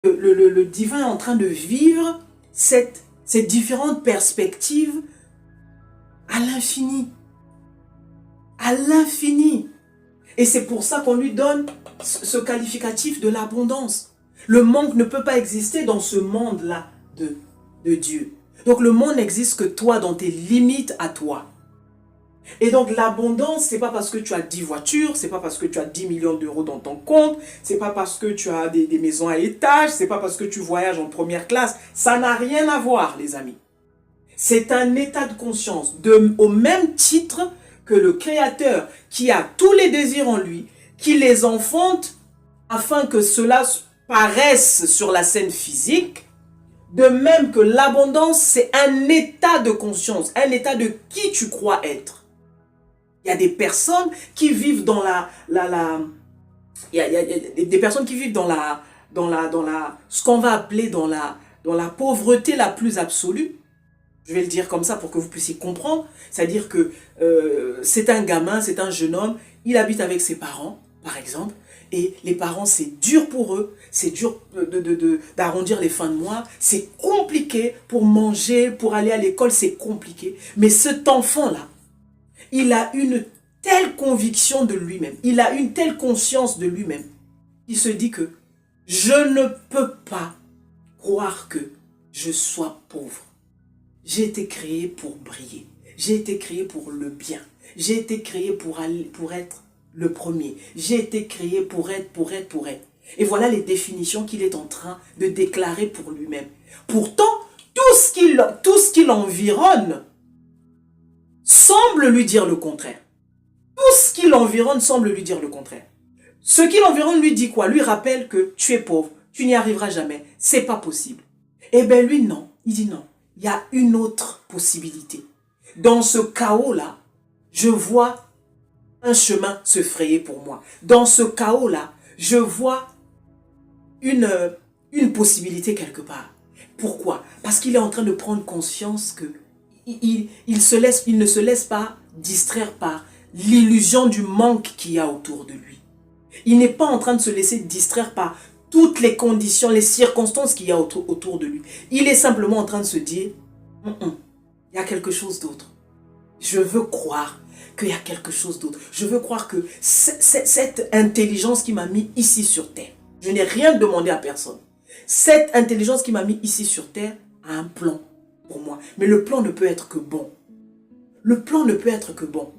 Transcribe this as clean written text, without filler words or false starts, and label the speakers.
Speaker 1: le divin est en train de vivre ces différentes perspectives à l'infini. À l'infini. Et c'est pour ça qu'on lui donne ce qualificatif de l'abondance. Le manque ne peut pas exister dans ce monde-là de Dieu. Donc le monde n'existe que toi, dans tes limites à toi. Et donc l'abondance, c'est pas parce que tu as 10 voitures, c'est pas parce que tu as 10 millions d'euros dans ton compte, c'est pas parce que tu as des maisons à étage, c'est pas parce que tu voyages en première classe. Ça n'a rien à voir, les amis. C'est un état de conscience, au même titre que le Créateur qui a tous les désirs en lui, qui les enfante afin que cela paraisse sur la scène physique. De même que l'abondance, c'est un état de conscience, un état de qui tu crois être. Il y a des personnes qui vivent dans il y a des personnes qui vivent ce qu'on va appeler dans la pauvreté la plus absolue. Je vais le dire comme ça pour que vous puissiez comprendre. C'est-à-dire que c'est un gamin, c'est un jeune homme, il habite avec ses parents, par exemple, et les parents, c'est dur pour eux, c'est dur d'arrondir les fins de mois, c'est compliqué pour manger, pour aller à l'école, c'est compliqué. Mais cet enfant-là, il a une telle conviction de lui-même, il a une telle conscience de lui-même, il se dit que je ne peux pas croire que je sois pauvre. J'ai été créé pour briller, j'ai été créé pour le bien, j'ai été créé pour être le premier, j'ai été créé pour être. Et voilà les définitions qu'il est en train de déclarer pour lui-même. Pourtant, tout ce qui l'environne semble lui dire le contraire. Tout ce qui l'environne semble lui dire le contraire. Ce qui l'environne lui dit quoi? Lui rappelle que tu es pauvre, tu n'y arriveras jamais, c'est pas possible. Eh bien lui non, il dit non, il y a une autre possibilité. Dans ce chaos-là, je vois un chemin se frayer pour moi. Dans ce chaos-là, je vois une possibilité quelque part. Pourquoi? Parce qu'il est en train de prendre conscience que il ne se laisse pas distraire par l'illusion du manque qu'il y a autour de lui. Il n'est pas en train de se laisser distraire par toutes les conditions, les circonstances qu'il y a autour de lui. Il est simplement en train de se dire, il y a quelque chose d'autre. Je veux croire qu'il y a quelque chose d'autre. Je veux croire que cette intelligence qui m'a mis ici sur terre, je n'ai rien demandé à personne. Cette intelligence qui m'a mis ici sur terre a un plan pour moi. Mais le plan ne peut être que bon. Le plan ne peut être que bon.